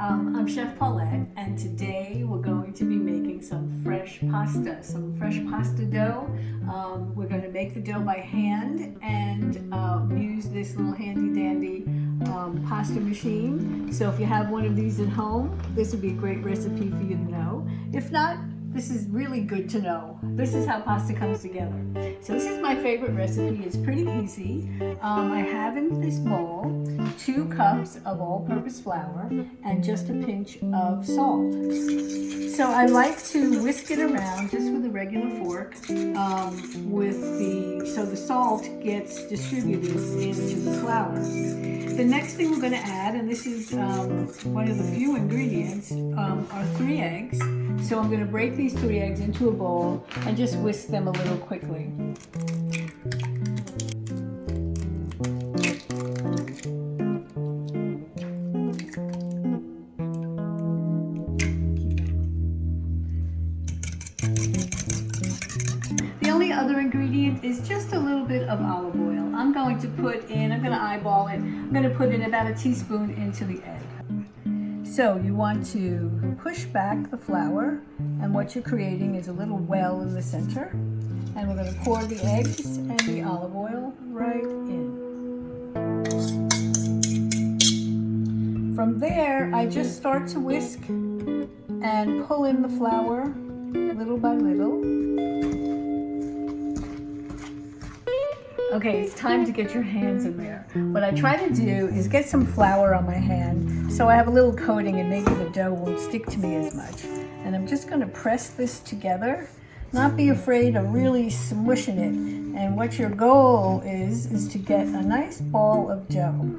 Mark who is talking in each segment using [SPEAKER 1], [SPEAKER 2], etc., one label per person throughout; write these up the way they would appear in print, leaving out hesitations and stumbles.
[SPEAKER 1] I'm Chef Paulette, and today we're going to be making some fresh pasta dough. We're going to make the dough by hand and use this little handy dandy pasta machine. So if you have one of these at home, this would be a great recipe for you to know. If not, this is really good to know. This is how pasta comes together. So this is my favorite recipe. It's pretty easy. I have in this bowl 2 cups of all-purpose flour and just a pinch of salt. So I like to whisk it around just with a regular fork so the salt gets distributed into the flour. The next thing we're going to add, and this is one of the few ingredients, are 3 eggs. So I'm going to break these 3 eggs into a bowl and just whisk them a little quickly. The only other ingredient is just a little bit of olive oil. I'm going to eyeball it, I'm going to put in about a teaspoon into the egg. So you want to push back the flour, and what you're creating is a little well in the center. And we're going to pour the eggs and the olive oil right in. From there, I just start to whisk and pull in the flour little by little. Okay, it's time to get your hands in there. What I try to do is get some flour on my hand so I have a little coating and maybe the dough won't stick to me as much. And I'm just going to press this together, not be afraid of really smushing it. And what your goal is to get a nice ball of dough.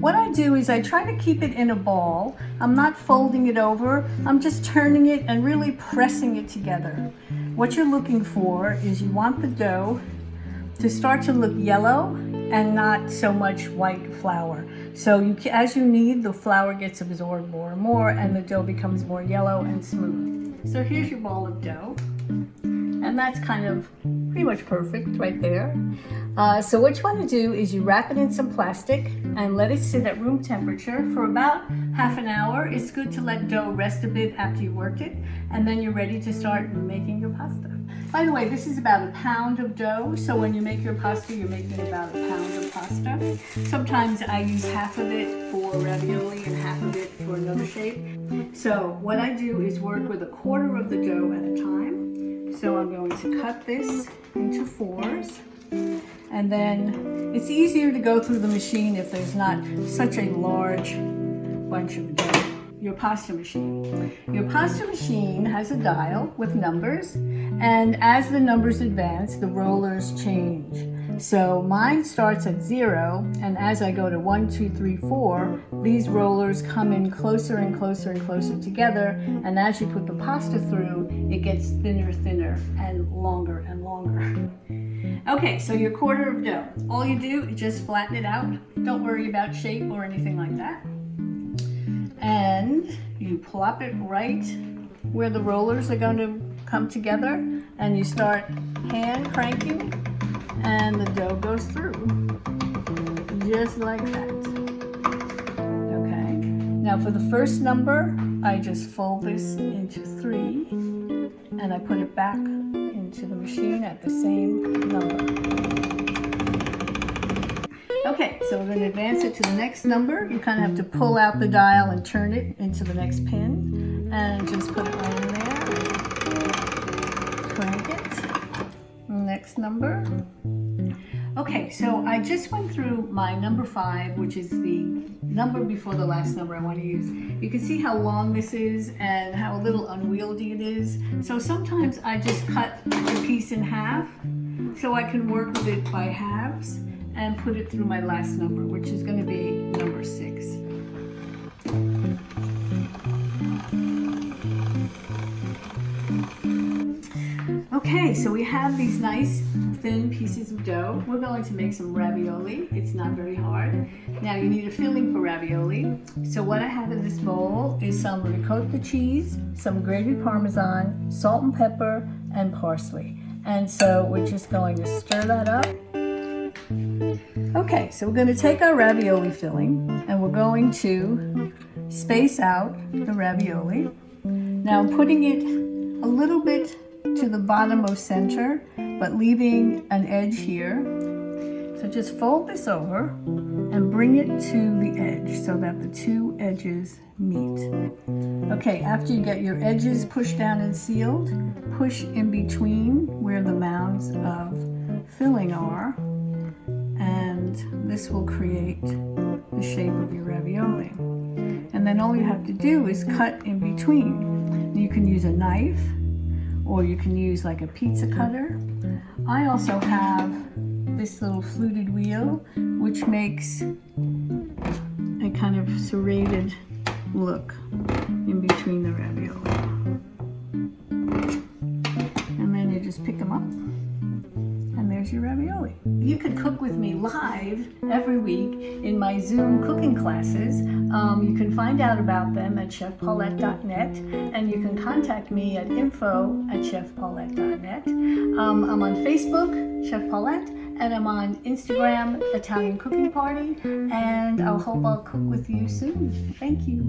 [SPEAKER 1] What I do is I try to keep it in a ball. I'm not folding it over, I'm just turning it and really pressing it together. What you're looking for is you want the dough to start to look yellow and not so much white flour. So as you knead, the flour gets absorbed more and more and the dough becomes more yellow and smooth. So here's your ball of dough. And that's kind of pretty much perfect right there. So what you want to do is you wrap it in some plastic and let it sit at room temperature for about half an hour. It's good to let dough rest a bit after you worked it, and then you're ready to start making your pasta. By the way, this is about 1 pound of dough, so when you make your pasta, you're making about 1 pound of pasta. Sometimes I use half of it for ravioli and half of it for another shape. So what I do is work with 1/4 of the dough at a time. So I'm going to cut this into 4s. And then it's easier to go through the machine if there's not such a large bunch of dough. Your pasta machine. Your pasta machine has a dial with numbers, and as the numbers advance, the rollers change. So mine starts at 0, and as I go to 1, 2, 3, 4, these rollers come in closer and closer and closer together, and as you put the pasta through, it gets thinner, and longer and longer. Okay, so your 1/4 of dough. All you do is just flatten it out. Don't worry about shape or anything like that. And you plop it right where the rollers are going to come together, and you start hand cranking, and the dough goes through, just like that. Okay, now for the first number, I just fold this into 3, and I put it back into the machine at the same number. Okay, so we're going to advance it to the next number. You kind of have to pull out the dial and turn it into the next pin, and just put it right in there. Crank it. Next number. Okay, so I just went through my number 5, which is the number before the last number I want to use. You can see how long this is and how a little unwieldy it is. So sometimes I just cut the piece in half so I can work with it by halves and put it through my last number, which is going to be number 6. Okay, so we have these nice thin pieces of dough. We're going to make some ravioli. It's not very hard. Now you need a filling for ravioli. So what I have in this bowl is some ricotta cheese, some grated parmesan, salt and pepper, and parsley. And so we're just going to stir that up. Okay, so we're going to take our ravioli filling and we're going to space out the ravioli. Now I'm putting it a little bit to the bottom of center, but leaving an edge here. So just fold this over and bring it to the edge so that the two edges meet. Okay, after you get your edges pushed down and sealed, push in between where the mounds of filling are, and this will create the shape of your ravioli. And then all you have to do is cut in between. You can use a knife, or you can use like a pizza cutter. I also have this little fluted wheel, which makes a kind of serrated look in between the ravioli. And then you just pick them up, and there's your ravioli. You could cook with me live every week in my Zoom cooking classes. You can find out about them at chefpaulette.net, and you can contact me at info@chefpaulette.net. I'm on Facebook, Chef Paulette, and I'm on Instagram, Italian Cooking Party, and I hope I'll cook with you soon. Thank you.